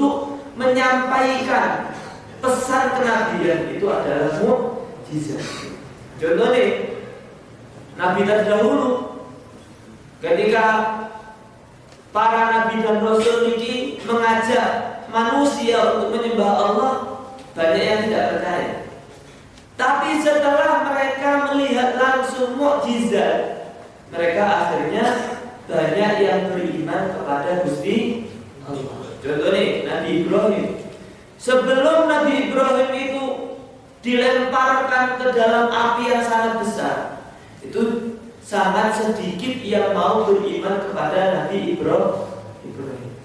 untuk menyampaikan pesan kenabian itu adalah mukjizat. Contohnya nabi terdahulu ketika para nabi dan rasul ini mengajak manusia untuk menyembah Allah, banyak yang tidak percaya. Tapi setelah mereka melihat langsung mukjizat, mereka akhirnya banyak yang beriman kepada Gusti Allah. Contohnya Nabi Ibrahim. Sebelum Nabi Ibrahim itu dilemparkan ke dalam api yang sangat besar, itu sangat sedikit yang mau beriman kepada Nabi Ibrahim.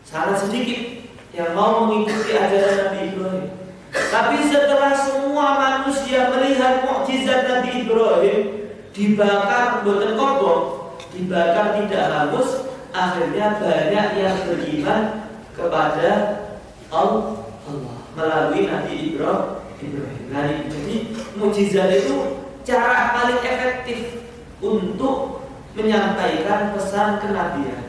Sangat sedikit yang mau mengikuti ajaran Nabi Ibrahim. Tapi setelah semua manusia melihat mukjizat Nabi Ibrahim, dibakar boten kobong, dibakar tidak hangus, akhirnya banyak yang beriman kepada Allah melalui Nabi Ibrahim. Nah, jadi mukjizat itu cara paling efektif untuk menyampaikan pesan kenabian.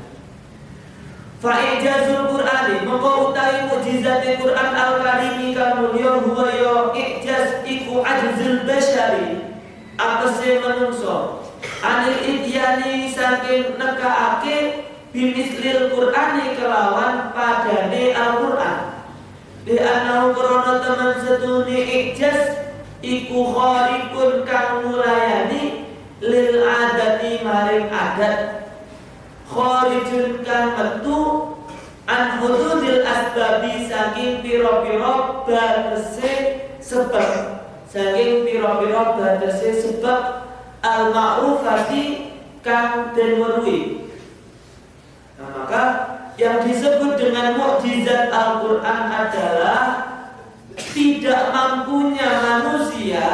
Fa'ijazul Qur'ani maka utawi mukjizat Quran Al-Karimi kang mulya huwa ya ijaz iku ajzul basyari apese manungsa anil idyani saking nekaake bimislil Qur'ani kelawan padane Al-Qur'an di anahu krana teman setune ijaz iku kharikun kang mulayani lil adati maring adat kharijun kang metu an hududil asbabi saking pira-pira batese sebab saking pira-pira batese sebab al ma'rufati kang den weruhi. Nah, maka yang disebut dengan mukjizat Al-Qur'an adalah tidak mampunya manusia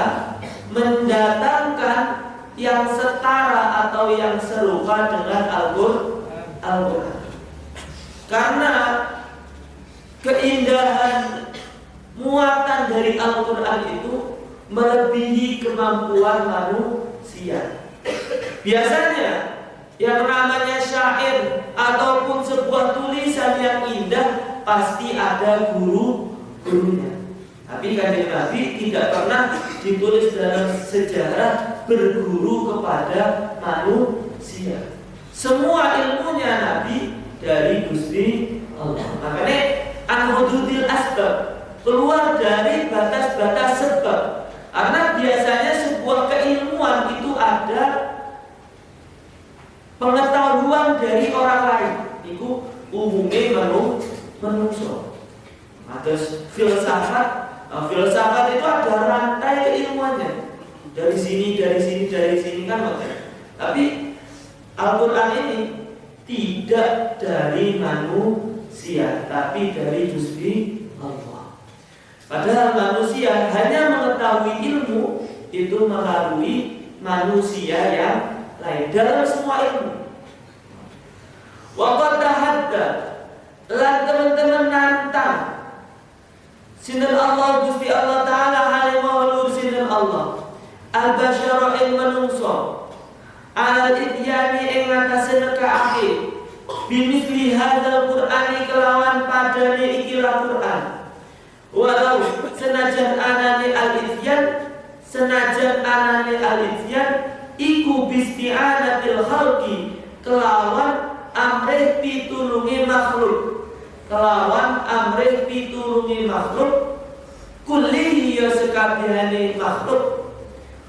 mendatangkan yang setara atau yang serupa dengan Al-Qur'an. Karena keindahan muatan dari Al-Qur'an itu melebihi kemampuan manusia. Biasanya yang namanya syair ataupun sebuah tulisan yang indah pasti ada guru-gurunya. Tapi Kanjeng Nabi tidak pernah ditulis dalam sejarah berguru kepada manusia. Semua ilmunya Nabi dari Gusti Allah. Makanya an-hududil asbab, keluar dari batas-batas sebab. Karena biasanya sebuah keilmuan itu ada pengetahuan dari orang lain. Itu umumnya manusia. Ada filsafat. Filsafat itu ada rantai keilmuannya. Dari sini kan macam. Tapi Al-Qur'an ini tidak dari manusia, tapi dari Gusti Allah. Padahal manusia hanya mengetahui ilmu itu melalui manusia yang lain dalam semua ilmu. Wa qad tahadda lan teman-teman nantang sinten Allah Gusti Allah Ta'ala hale maulur sinten Allah al-basyara ing manungsa al-idyani ing ngatasi nekaake bimisli hadzal Qur'ani kelawan padane ikilah Qur'an walau senajan anane al-idyan iku bisti'anatil khalqi kelawan amrih pitulungi makhluk kullihi ya sekabehane makhluk.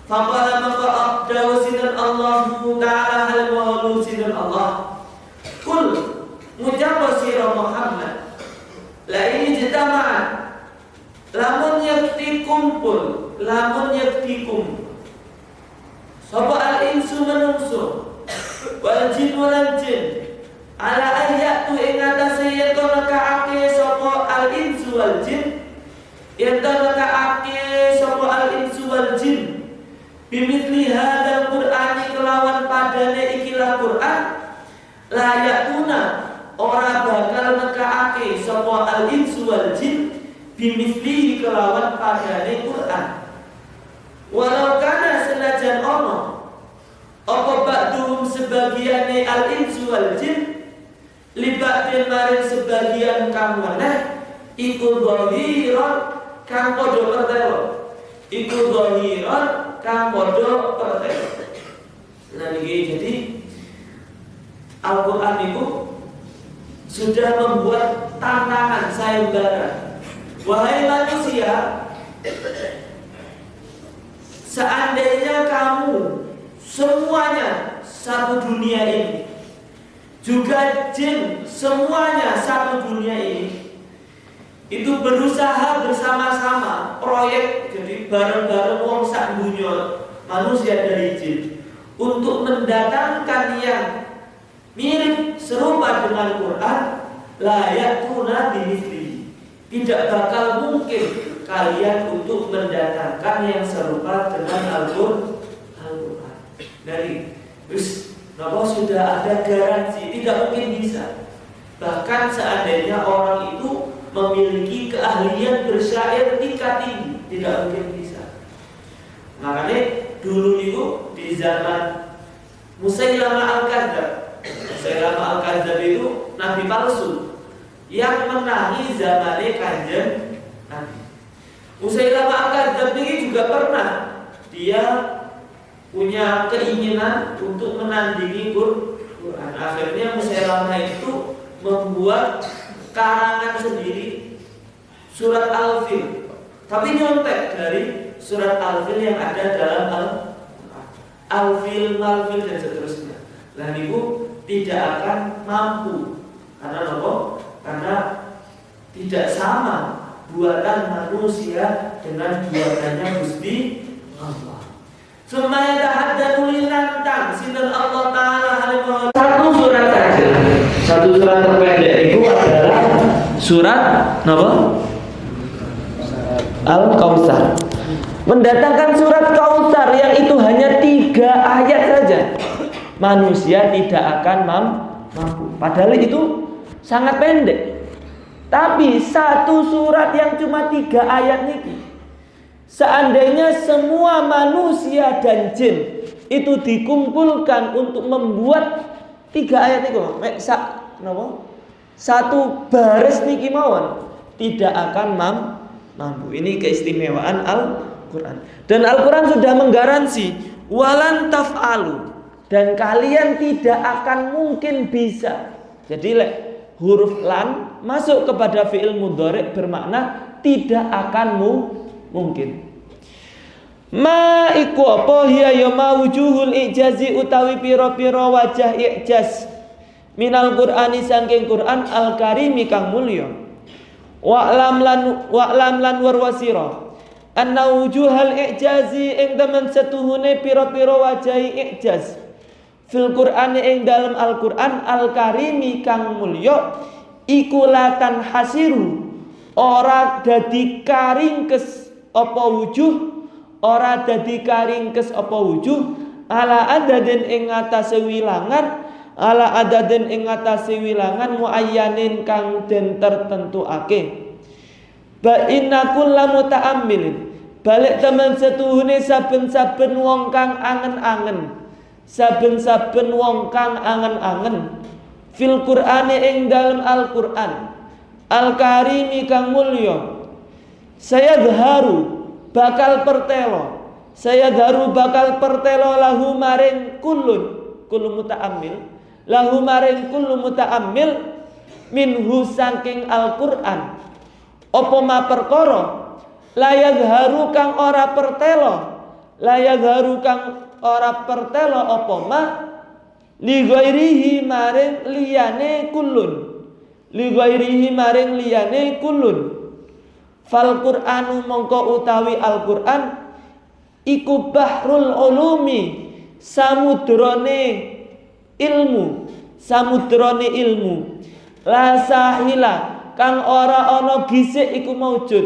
Faqala maka abdahu sinan Allahu ta'ala hal maulu sinan Allah kul mujabah sirah Muhammad la ini jitama'an lamun yakti kumpul sapa al-insu manungsu wal jin wal jin ala ayatu ing atase yen to nekaake sapa al-insu wal jin yen to nekaake sapa al-insu wal jin bimithli hadzal Qur'ani kelawan padane ikilah Qur'an layatuna ora bakal nekaake sapa al-insu wal jin bimithli kelawan padane Qur'an walau kana senajan ono apa ba'dhum sebagiane al-insu wal jin libatin maring sebagian kang meneh iku dhahiron kang padha pertelo. Iku dhahiron kang padha pertelo. Nah niki jadi Al-Qur'an itu sudah membuat tantangan sayembara. Wahai manusia, seandainya kamu semuanya satu dunia ini, juga jin semuanya satu dunia ini, itu berusaha bersama-sama proyek, jadi bareng-bareng wong sak dunya manusia dari jin untuk mendatangkan yang mirip serupa dengan Quran, layak tuna bimithlihi. Tidak bakal mungkin kalian untuk mendatangkan yang serupa dengan Al-Quran. Dari kenapa sudah ada garansi, tidak mungkin bisa. Bahkan seandainya orang itu memiliki keahlian bersyair tingkat tinggi, tidak mungkin bisa. Makanya dulu itu di zaman Musailamah Al-Kadzdzab, Musailamah Al-Kadzdzab itu nabi palsu yang menangi zamane Kanjeng Nabi. Musailamah Al-Kadzdzab ini juga pernah dia punya keinginan untuk menandingi Quran. Akhirnya Musailamah itu membuat karangan sendiri surat Al-Fil, tapi nyontek dari surat Al-Fil yang ada dalam Al-Fil, Mal-Fil dan seterusnya. Lah niku tidak akan mampu. Karena apa? Karena tidak sama buatan manusia dengan buatannya Gusti Allah. Semuanya tahaddatsu lilantang sinten Allah taala alaihi. Satu surat saja. Satu surat terpendek itu adalah surat apa? Al-Kautsar. Mendatangkan surat Kautsar yang itu hanya 3 ayat saja, manusia tidak akan mampu. Padahal itu sangat pendek. Tapi satu surat yang cuma 3 ayat ini, seandainya semua manusia dan jin itu dikumpulkan untuk membuat 3 ayat itu, satu baris niki mawon, tidak akan mampu. Ini keistimewaan Al-Quran. Dan Al-Quran sudah menggaransi walan taf'alu, dan kalian tidak akan mungkin bisa. Jadi huruf lan masuk kepada fi'il mudhari' bermakna tidak akan mungkin. Ma iku apa hiya ya mawujuhul ijazi utawi pira-pira wajah ijaz minal Qur'ani saking Qur'an al-karimi kang mulya. Wa'lam lan warwasira anna wujuhal ijazi ing temen setuhune pira-pira wajah ijaz fil Qur'ani ing dalam Al-Qur'an al-karimi kang mulya iku latan hasiru, ora dadi karingkes apa wujuh, ora dadi karingkes apa wujuh ala adadin ing atase wilangan, ala adadin ing atase wilangan muayyanin kang den tertentuake. Ba inna kullamu ta'ammilin, balik temen setuhune saben-saben wong kang angen-angen, saben-saben wong kang angen-angen fil Qur'ani ing dalam Al-Qur'an al-karimi kang mulya. Saya dharu bakal pertelo, saya dharu bakal pertelo lahu maring kullu muta'ammil, lahu maring kullu muta'ammil minhu saking Al-Qur'an apa ma perkara layag haru kang ora pertelo, layag haru kang ora pertelo apa ma li ghairihi maring liyane kullun, li ghairihi maring liyane kullun. Fal Qur'anu mongko utawi Al-Qur'an iku bahrul ulumi, samudrane ilmu, samudrane ilmu. La sahila kang ora ana gisik iku maujud.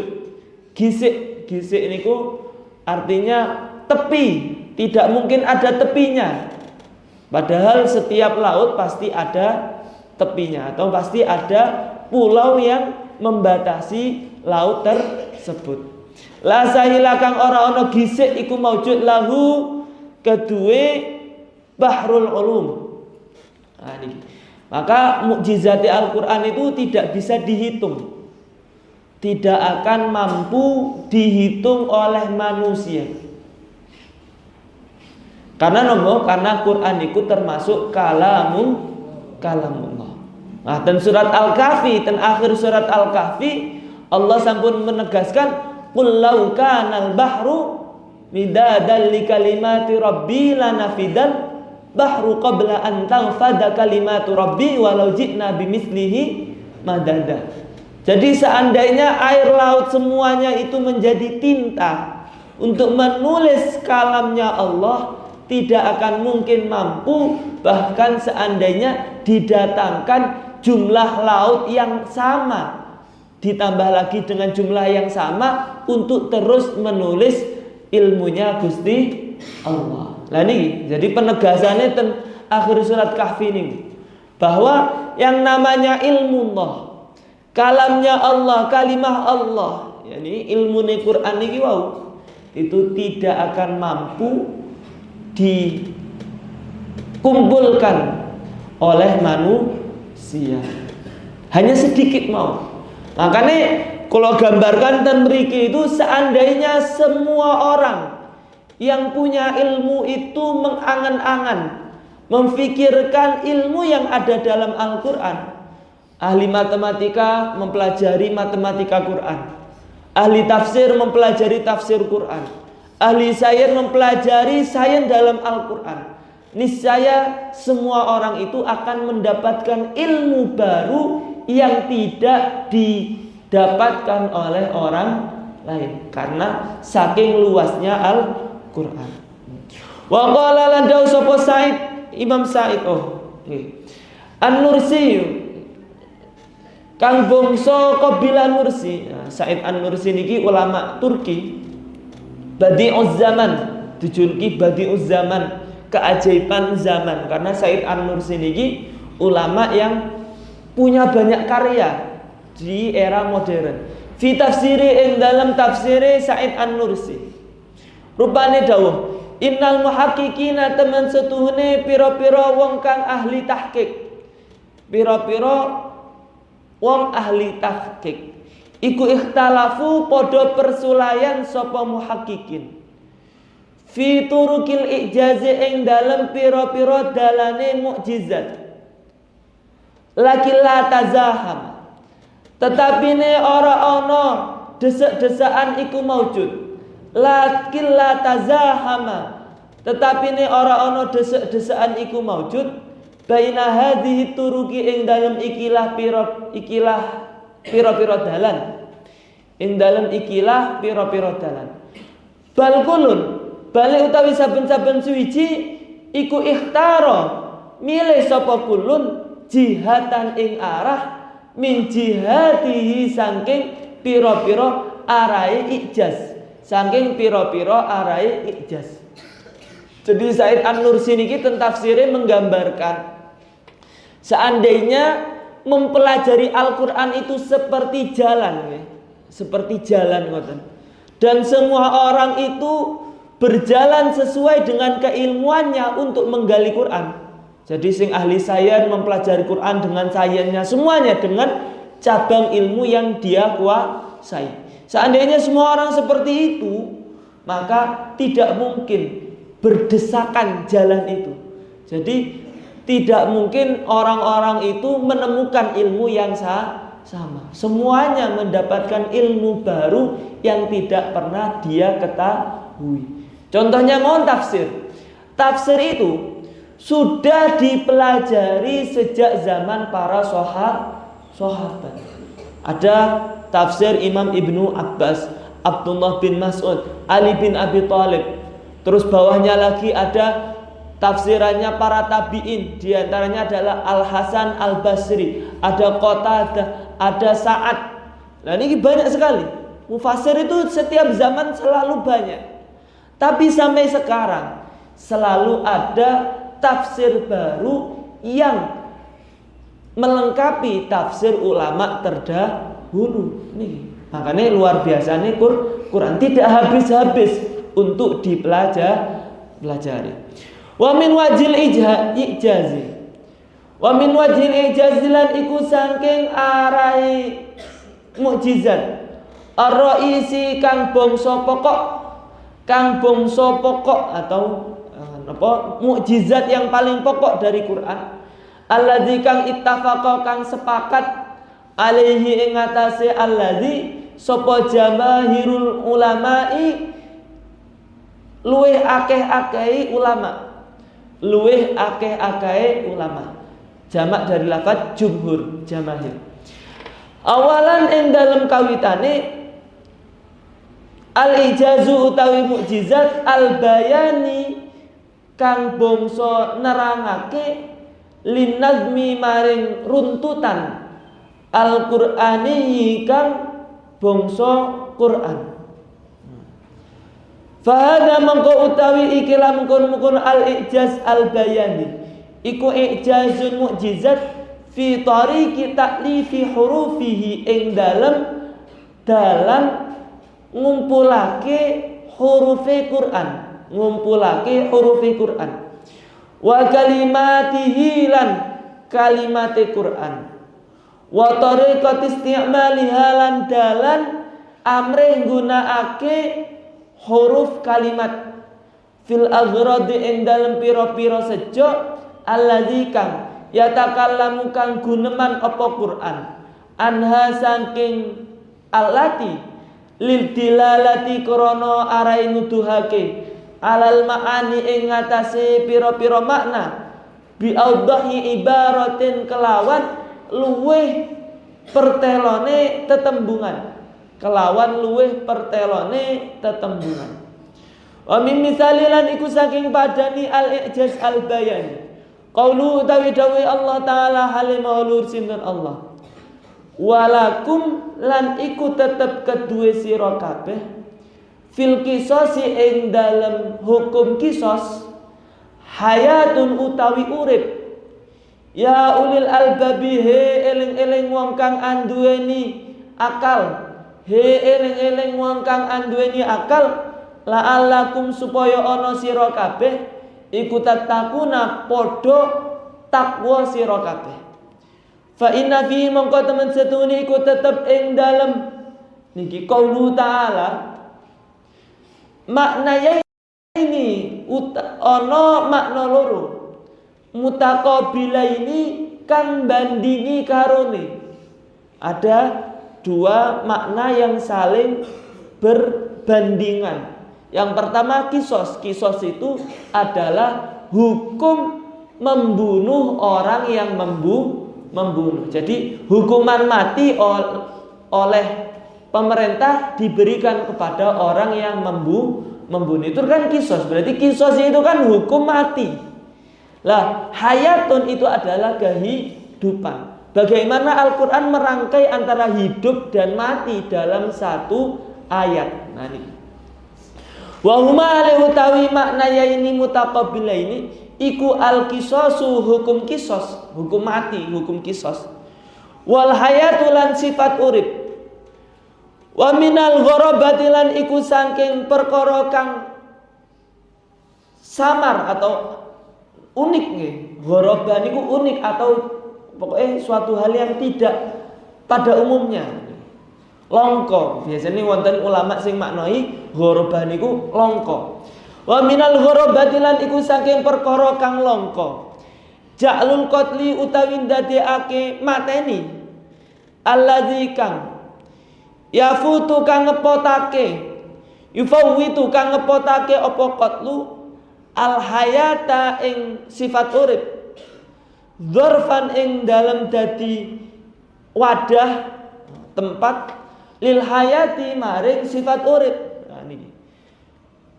Gisik niku artinya tepi, tidak mungkin ada tepinya. Padahal setiap laut pasti ada tepinya, atau pasti ada pulau yang membatasi laut tersebut. La sahila kang ora ana gisik iku maujud lahu kedue bahrul ulum. Nah, ini Maka mukjizat Al-Quran itu tidak bisa dihitung, tidak akan mampu dihitung oleh manusia. Karena Quran itu termasuk kalamullah. Nah, dan surat Al-Kahfi, dan akhir surat Al-Kahfi Allah sampun menegaskan, qul law kanal bahru midadan li kalimati rabbi lanafidal bahru qabla an tanfada kalimatu rabbi walau ji'na bimithlihi madada. Jadi seandainya air laut semuanya itu menjadi tinta untuk menulis kalamnya Allah, tidak akan mungkin mampu, bahkan seandainya didatangkan jumlah laut yang sama, ditambah lagi dengan jumlah yang sama untuk terus menulis ilmunya Gusti Allah. Nah ini jadi penegasannya akhir surat Kahfi ini, bahwa yang namanya ilmu Allah, kalamnya Allah, kalimah Allah, yakni ilmu Quran ini itu tidak akan mampu dikumpulkan oleh manusia, hanya sedikit mau. Makanya kalau gambarkan ten mriki itu, seandainya semua orang yang punya ilmu itu mengangan-angan, memfikirkan ilmu yang ada dalam Al-Quran. Ahli matematika mempelajari matematika Quran, ahli tafsir mempelajari tafsir Quran, ahli sains mempelajari sains dalam Al-Quran. Niscaya semua orang itu akan mendapatkan ilmu baru yang tidak didapatkan oleh orang lain, karena saking luasnya Al-Quran. Wa qala lan dawu sapa Said, Imam Said An-Nursi, kang bangsa kabilah Nursi. Said An-Nursi niki ulama Turki, Badi'uz Zaman, dijuluki Badi'uz Zaman, keajaiban zaman, karena Said An-Nursi niki ulama yang punya banyak karya di era modern. Fi tafsiri, ing dalam tafsire Said An-Nursi rupane dawuh, innal muhaqqiqina temen setuhune pira-pira wong kang ahli tahqiq, pira-pira wong ahli tahqiq iku ikhtalafu padha persulayan sapa muhaqqiqin fi turukil ijazi ing dalem pira-pira dalane mukjizat, lakin la tazaham, tetapine ora ana desek-desakan iku maujud, lakin la tazahama, tetapine ora ana desek-desakan iku maujud, baina hadhihi turuki ing dalem ikilah pira-pira dalan, ing dalem ikilah pira-pira dalan. Bal kulun, balik utawi saben-saben suwiji iku ikhtaro, milih sapa kulun jihatan ing arah min jihatihi saking pira-pira arahe ijaz, saking pira-pira arahe ijaz. Jadi Said An-Nursi niki tafsirnya menggambarkan, seandainya mempelajari Al-Quran itu seperti jalan, seperti jalan ngoten, dan semua orang itu berjalan sesuai dengan keilmuannya untuk menggali Quran. Jadi sing ahli sains mempelajari Quran dengan sainsnya semuanya, dengan cabang ilmu yang dia kuasai. Seandainya semua orang seperti itu, maka tidak mungkin berdesakan jalan itu. Jadi tidak mungkin orang-orang itu menemukan ilmu yang sama. Semuanya mendapatkan ilmu baru yang tidak pernah dia ketahui. Contohnya mohon tafsir. Tafsir itu sudah dipelajari sejak zaman para sahabat. Ada tafsir Imam Ibnu Abbas, Abdullah bin Mas'ud, Ali bin Abi Thalib. Terus bawahnya lagi ada tafsirannya para tabi'in, di antaranya adalah Al-Hasan Al-Basri, ada Qatadah, ada Sa'ad. Nah ini banyak sekali. Mufassir itu setiap zaman selalu banyak. Tapi sampai sekarang selalu ada tafsir baru yang melengkapi tafsir ulama terdahulu. Nih, makanya luar biasa nih Quran tidak habis-habis untuk dipelajari. Wa min wajil ijazi, Wa min wajhil ijazilan iku saking arahi mukjizat. Ar-raisi kang bangsa pokok atau mukjizat yang paling pokok dari Quran. Alladzi kang ittafaqa kang sepakat alaihi ing atase alladzi sapa jamaahirul ulama'i luweh akeh-akehi ulama. Jamak dari lafaz jumhur, jamaahir. Awalan ing dalem kawitane al-ijazu utawi mukjizat al-bayani kang bangsa nerangake linazmi maring runtutan al-Qur'ani kang bangsa Quran. Fahada mengko utawi ikilah mengkon al-ijaz al-bayani iku ijazun mukjizat fi tariqi ta'lifi hurufihi ing dalam ngumpulake hurufe Quran wa kalimatihi lan kalimate Quran wa tariqat isti'maliha lan dalan amrih nggunakake huruf kalimat fil aghradi ing dalem pira-pira sejo alladzi kang yatakallamu kang guneman apa Quran anha saking allati lil dilalati krana arai nuduhake alal ma'ani ing ngatasé pira-pira makna bi audhahi ibaratin kelawan luweh pertelone tetembungan wa min misalilan iku saking padani al-ijaz al-bayan qaulu utawi dawuh Allah taala halimah ulur sinten Allah walakum lan iku tetep kedue sira kabeh fil qisasi ing dalem hukum kisos hayatun utawi urip ya ulil albabi he eling-eling wong kang anduweni akal he eling-eling wong kang anduweni akal la'allakum supaya ana sira kabeh iku tatakuna padha takwa sira kabeh. Fa inna fi mongko temen setune iku tetep ing dalem niki qaulu ta'ala makna ini ana makna loro mutaqabila ini kang bandingi karone ada dua makna yang saling berbandingan. Yang pertama kisos itu adalah hukum membunuh orang yang membunuh. Jadi hukuman mati oleh pemerintah diberikan kepada orang yang membunuh. Itu kan kisos. Berarti kisos itu kan hukum mati. Lah hayatun itu adalah kehidupan. Bagaimana Al-Quran merangkai antara hidup dan mati dalam satu ayat. Nah ini wa huma utawi maknanya ini mutaqabila ini iku al-qisasu hukum kisos, hukum mati, hukum kisos. Wal hayatu lan sifat urip. Wa minal gharabati lan iku saking perkara kang samar atau unik nggih. Gharabah niku unik atau pokoknya suatu hal yang tidak pada umumnya. Longko, biasanya wonten ulama sing maknai gharabah niku longko. Wa minal gharabati lan iku saking perkara kang longko. Ja'lul qatli utawi ndadekake mateni. Allazi kang yafutu kang ngepotake. Yufawwitu kang ngepotake apa qatlu al hayata ing sifat urip. Dzarfan ing dalem dadi wadah tempat lil hayati maring sifat urip. Nah, ini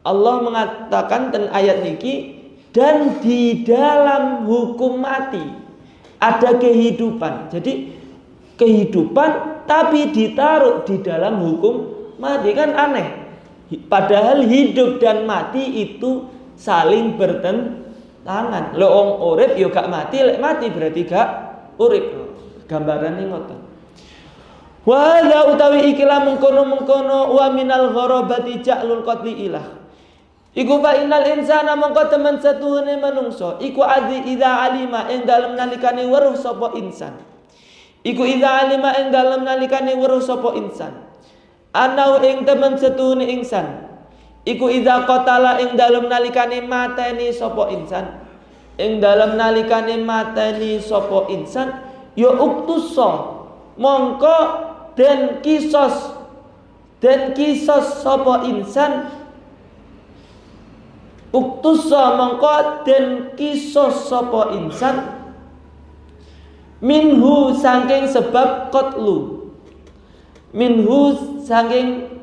Allah mengatakan dan ayat niki dan di dalam hukum mati ada kehidupan. Jadi kehidupan tapi ditaruh di dalam hukum mati kan aneh. Padahal hidup dan mati itu saling bertentangan. Lo wong urip yo gak mati, lek mati berarti gak urip. Gambarane ngoten. Wa hadza utawi ikilah mengkono wa minal gharabati ja'lul qatli ilah. Iku fa innal insana mongko temen setuhune manungsa iku idza alima ing dalem nalikane weruh sapa insan. Iku idza alima ing dalem nalikane weruh sapa insan. Anau ing temen setuhune insan. Iku idza qatala ing dalem nalikane mateni sapa insan. Ing dalem nalikane mateni sapa insan ya uktusa mongko den kisos sapa insan. Uktusa mongko den kisos sapa insan minhu saking sebab qatlu. Minhu saking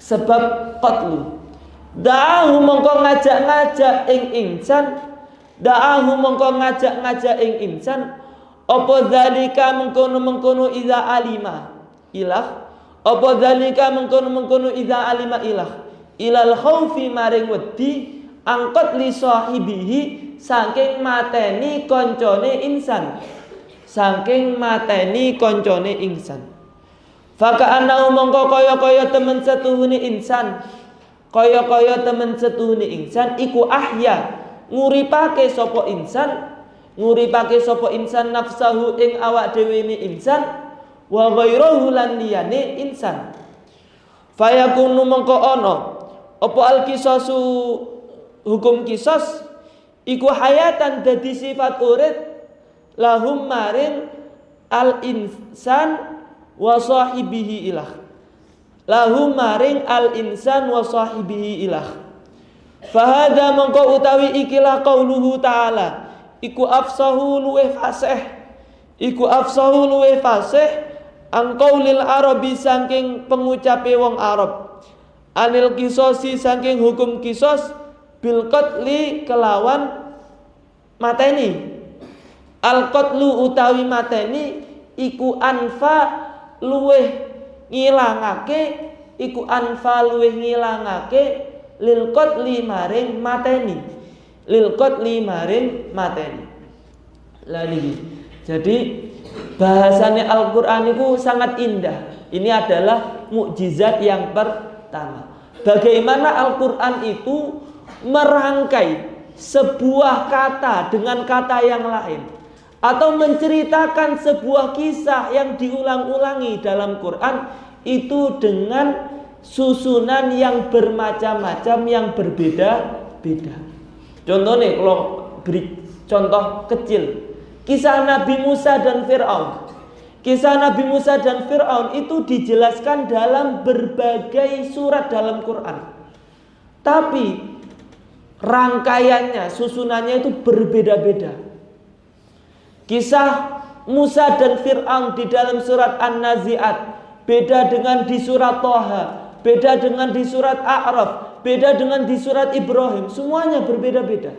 sebab qatlu. Da'ahu mongko ngajak-ngajak ing insan. Da'ahu mongko ngajak-ngajak ing insan. Apa zalika mengkono-mengkono iza alima ilah. Apa zalika mengkono-mengkono iza alima ilah. Ilal khaufi maring wedi angkot li sahibihi saking mateni koncone insan. Saking mateni koncone insan. Faka ana mongko kaya-kaya temen setuhune insan. Kaya-kaya temen setuhune insan iku ahya nguripake sapa insan. Nguripake sapa insan nafsahu ing awak dhewe ne insan wa ghairahu lan liyane insan. Fayakunu mongko ana apa al-qisasu hukum qisas iku hayatan dadi sifat urip lahum maring al-insan wa sahibihi ilah. Lahum maring al-insan wa sahibihi ilah. Fahada mongko utawi ikilah qauluhu ta'ala iku afsahu luweh fasih. Iku afsahu luweh fasih angqaulil arabi saking pengucape wong Arab. Anil kisosi saking hukum kisos bil qatli kelawan mateni. Al qatlu utawi mateni iku anfa luweh ngilangake. Iku anfa luweh ngilangake lil qatli maring mateni. Lil qatli maring mateni. Lah niki. Jadi bahasane Al-Qur'an itu sangat indah. Ini adalah mukjizat yang pertama. Bagaimana Al-Qur'an itu merangkai sebuah kata dengan kata yang lain, atau menceritakan sebuah kisah yang diulang-ulangi dalam Quran itu dengan susunan yang bermacam-macam, yang berbeda-beda. Contohnya kalau beri contoh kecil, kisah Nabi Musa dan Fir'aun. Kisah Nabi Musa dan Fir'aun itu dijelaskan dalam berbagai surat dalam Quran. Tapi rangkaiannya, susunannya itu berbeda-beda. Kisah Musa dan Fir'aun di dalam surat An-Nazi'at beda dengan di surat Thaha, beda dengan di surat A'raf, beda dengan di surat Ibrahim. Semuanya berbeda-beda.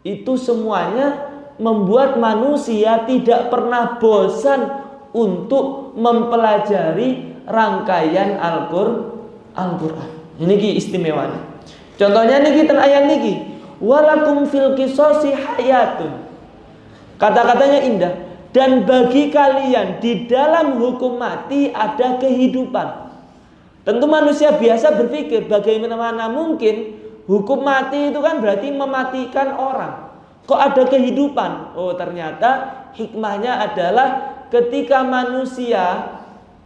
Itu semuanya membuat manusia tidak pernah bosan untuk mempelajari rangkaian Al-Qur'an. Ini istimewanya. Contohnya niki ten ayat niki, walakum fil qisasi hayatun. Kata-katanya indah. Dan bagi kalian di dalam hukum mati ada kehidupan. Tentu manusia biasa berpikir bagaimana mungkin hukum mati itu kan berarti mematikan orang. Kok ada kehidupan? Oh, ternyata hikmahnya adalah ketika manusia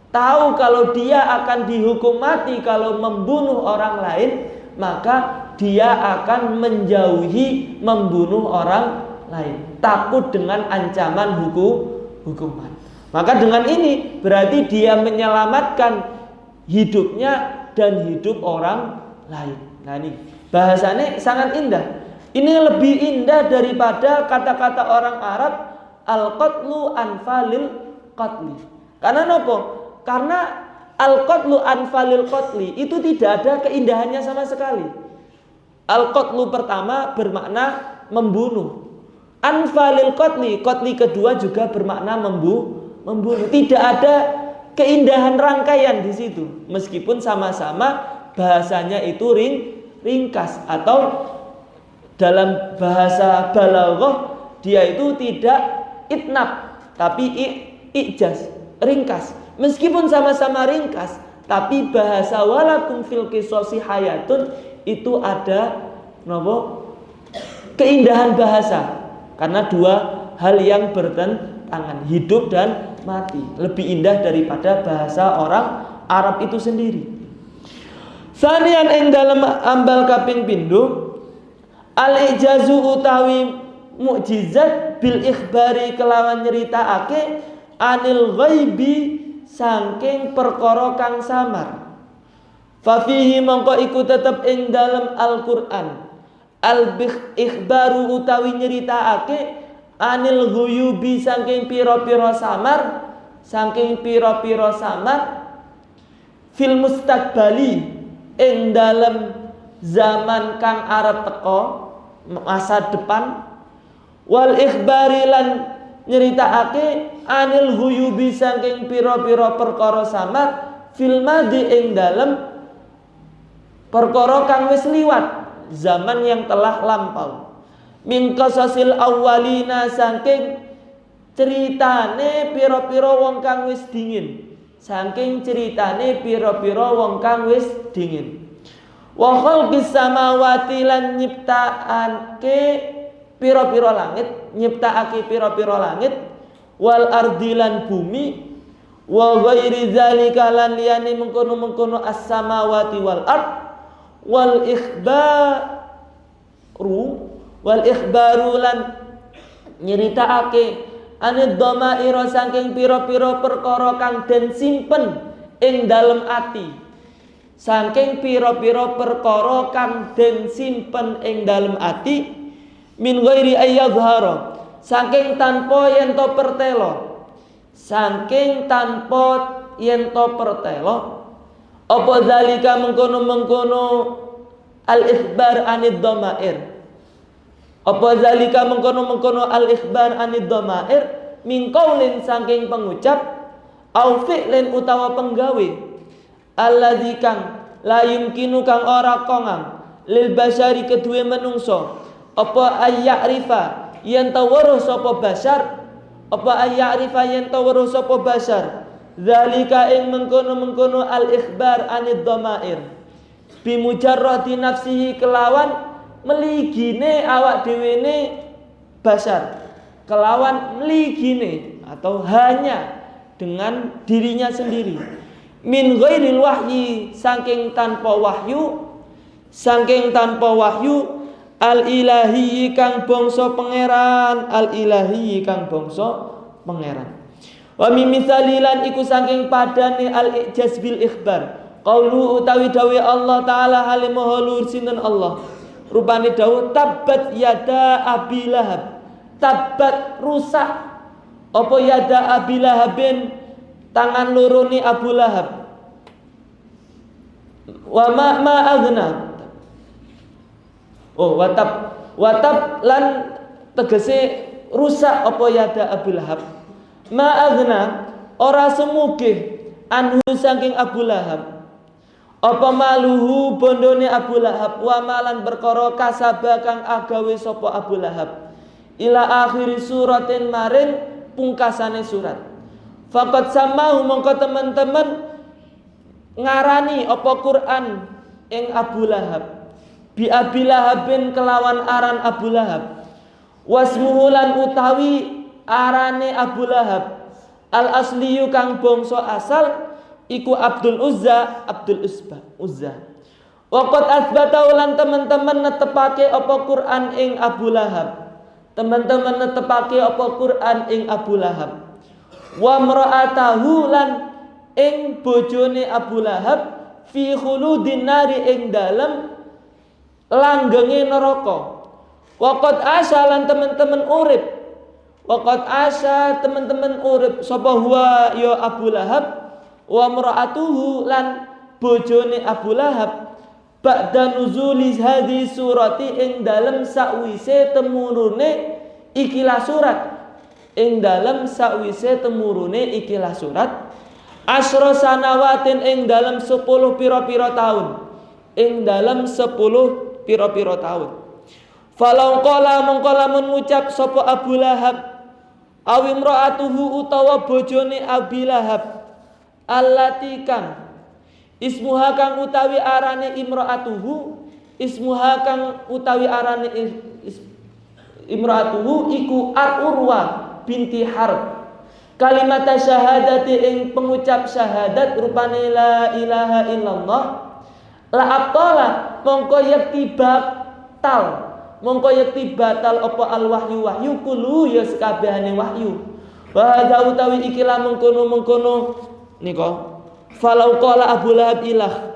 tahu kalau dia akan dihukum mati kalau membunuh orang lain, maka dia akan menjauhi membunuh orang lain, takut dengan ancaman hukuman. Maka dengan ini berarti dia menyelamatkan hidupnya dan hidup orang lain. Nah, ini bahasanya sangat indah. Ini lebih indah daripada kata-kata orang Arab al-qatlu anfalil qatli. Karena apa? Karena al-qatlu anfalil qatli itu tidak ada keindahannya sama sekali. Al-qatlu pertama bermakna membunuh. Anfalil qatli, qatli kedua juga bermakna membunuh. Tidak ada keindahan rangkaian di situ. Meskipun sama-sama bahasanya itu ringkas, atau dalam bahasa balaghah dia itu tidak itnab tapi ijaz, ringkas. Meskipun sama-sama ringkas, tapi bahasa walakum fil qisasi hayatun itu ada keindahan bahasa. Karena dua hal yang bertentangan, hidup dan mati, lebih indah daripada bahasa orang Arab itu sendiri. Sanian ing dalam ambal kaping pindho, al-ijazu utawi mukjizat bil ikhbari kelawan nyeritakake anil ghaibi saking perkara kang samar. Fa fihi mongko iku tetep ing dalam Al-Qur'an al-ikhbaru utawi nyeritakake anil ghuyubi saking pira-pira samar, saking pira-pira samar fil mustaqbali ing dalam zaman kang arep teka, masa depan, wal ikhbari lan nyeritakake anil ghuyubi saking pira-pira perkara samar fil madi ing dalam perkara kang wis liwat, zaman yang telah lampau. Min qasasil awwalina saking ceritane pira-pira wong kang wis dingin, saking ceritane pira-pira wong kang wis dingin. Wa khalqis samawati lan nyiptakake pira-pira langit, nyiptakake pira-pira langit, wal ardi lan bumi, wa ghairi zalika lan liyane mengkono-mengkono as-samawati wal ard, wal ikhbaru lan nyeritakake anid dhamaira saking pira-pira perkara kang den simpen ing dalem ati, saking pira-pira perkara kang den simpen ing dalem ati, min ghairi ayyadhara saking tanpa yen to pertelo, saking tanpa yen to pertelo apa zalika mengkono-mengkono al-ikhbar anid dhamair, apa zalika mengkono-mengkono al-ikhbar anid dhamair min qaulin saking pengucap au fi'lin utawa penggawe alladzi kang la yumkinu kang ora kongam lil basyari kedue menungso apa ayyarifa yen ta weruh sapa basyar, apa ayyarifa yen ta weruh sapa basyar zalika ing mengkono-mengkono al-ikhbar anid dhamair bi mujarradi nafsihi kelawan meligine awak dhewene basyar, kelawan meligine atau hanya dengan dirinya sendiri, min ghairil wahyi saking tanpa wahyu, saking tanpa wahyu al ilahi kang bangsa pangeran, al ilahi kang bangsa pangeran. Wa min misalilan iku saking padane al ijaz bil ikhbar qaulu utawi dawe Allah taala halimaha luhur sinten Allah, rupane dawuh tabbat yada abi lahab, tabbat rusak apa yada abi lahabin tangan loro ni Abu Lahab, wa ma aghna watab lan tegese rusak apa yada Abu Lahab, ma aghna ora semugih anhu saking Abu Lahab apa maluhu bondone Abu Lahab, wa malan perkara kasaba kang agawe sapa Abu Lahab, ila akhiri suratin maring pungkasane surat. Faqad samahu mongko teman-teman ngarani apa Quran ing Abu Lahab bi Abi Lahabin kelawan aran Abu Lahab, wasmuhu lan utawi arane Abu Lahab al asliyu kang bangsa asal iku Abdul Uzza, Abdul Uzza. Waqat asbata lan teman-teman netepake apa Quran ing Abu Lahab, teman-teman netepake apa Quran ing Abu Lahab. Wa mra'atahu lan ing bojone Abu Lahab fi khuludin nari ing dalem langgenge neraka. Waqat asya lan teman-teman urip, waqat asya teman-teman urip sapa huwa ya Abu Lahab, wa mra'atuhu lan bojone Abu Lahab ba'da nuzuli hadhi surati ing dalem sakwise temurune ikilah surat, ing dalem sakwise temurune ikilah surat asra sanawatin ing dalem 10 pira-pira taun, ing dalem 10 pira-pira taun. Falau qala mongko lamun ngucap sapa Abu Lahab awi mra'atuhu utawa bojone Abi Lahab allati kang ismuha kang utawi arane imra'atuhu ismuha kang utawi arane imra'atuhu iku Urwa binti Harb. Kalimat syahadati ing pengucap syahadat rupane la ilaha illallah. La abtala mongko yakti batal apa al wahyu kulu ya sekabehane wahyu. Wa hadza utawi ikilah mengkono nika falau qala Abu Lahab ilah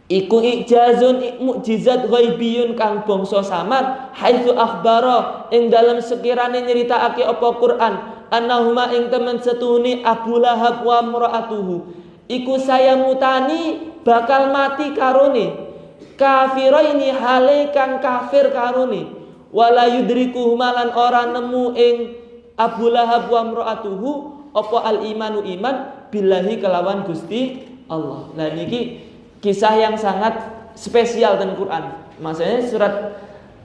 iku ijazun mukjizat ghaibiyun kang bangsa samar haitsu akhbara ing dalem sekirane nyeritakake apa Quran annahuma ing temen setuni Abu Lahab wa mraatuhu iku saya mutani bakal mati karone kafiraini hale kang kafir karone wala yudrikuhu malan ora nemu ing Abu Lahab wa mraatuhu apa al imanu iman billahi kelawan Gusti Allah. Nah niki kisah yang sangat spesial dan Quran. Maksudnya surat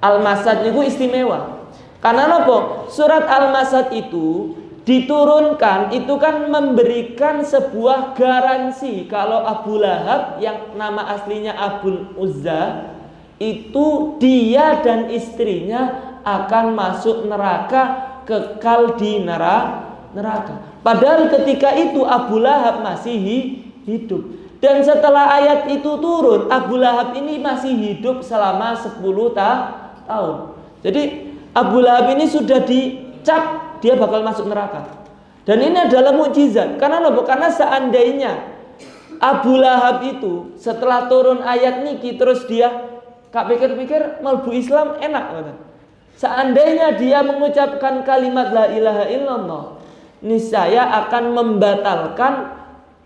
Al-Masad niku istimewa. Karena apa? Surat Al-Masad itu diturunkan itu kan memberikan sebuah garansi kalau Abu Lahab yang nama aslinya Abul Uzza itu dia dan istrinya akan masuk neraka, kekal di neraka. Padahal ketika itu Abu Lahab masih hidup. Dan setelah ayat itu turun, Abu Lahab ini masih hidup selama 10 tahun. Jadi Abu Lahab ini sudah dicap dia bakal masuk neraka. Dan ini adalah mukjizat. Karena apa? Karena seandainya Abu Lahab itu setelah turun ayat niki terus dia kak pikir-pikir melbu Islam enak. Seandainya dia mengucapkan kalimat la ilaha illallah, niscaya akan membatalkan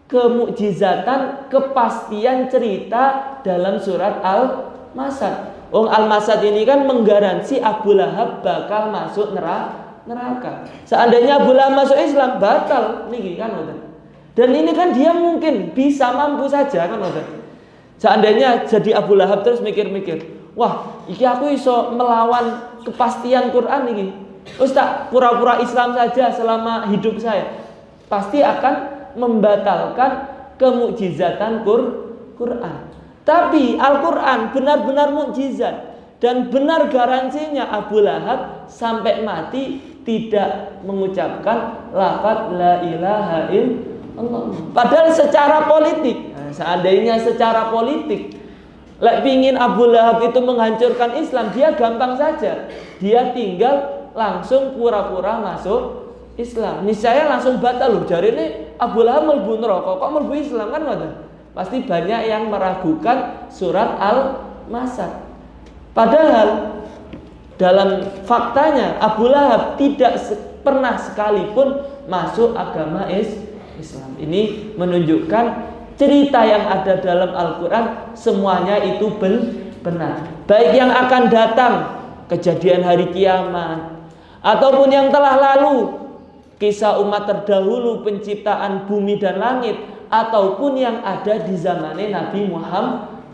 kemukjizatan, kepastian cerita dalam surat Al-Masad. Al-Masad ini kan menggaransi Abu Lahab bakal masuk neraka. Seandainya Abu Lahab masuk Islam batal niki kan. Dan ini kan dia mungkin bisa mampu saja kan. Seandainya jadi Abu Lahab terus mikir-mikir, wah, iki aku iso melawan kepastian Quran ini. Ustaz, pura-pura Islam saja selama hidup saya. Pasti akan membatalkan kemukjizatan Quran. Tapi Al-Quran benar-benar mukjizat dan benar garansinya Abu Lahab sampai mati tidak mengucapkan lafaz la ilaha illallah. Padahal secara politik, seandainya secara politik pingin Abu Lahab itu menghancurkan Islam, dia gampang saja. Dia tinggal langsung pura-pura masuk Islam. Niscaya langsung batal loh. Jari ini Abu Lahab melbu neraka, kok melbu Islam kan ngoten. Pasti banyak yang meragukan surat Al-Masad. Padahal dalam faktanya Abu Lahab tidak pernah sekalipun masuk agama Islam. Ini menunjukkan cerita yang ada dalam Al-Quran semuanya itu benar. Baik yang akan datang, kejadian hari kiamat, ataupun yang telah lalu, kisah umat terdahulu, penciptaan bumi dan langit, ataupun yang ada di zamannya Nabi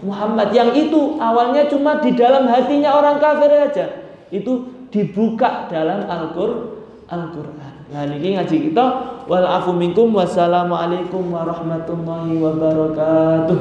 Muhammad yang itu awalnya cuma di dalam hatinya orang kafir saja, itu dibuka dalam Al-Quran. Nah ini ngaji kita. Wal afu minkum, wassalamualaikum warahmatullahi wabarakatuh.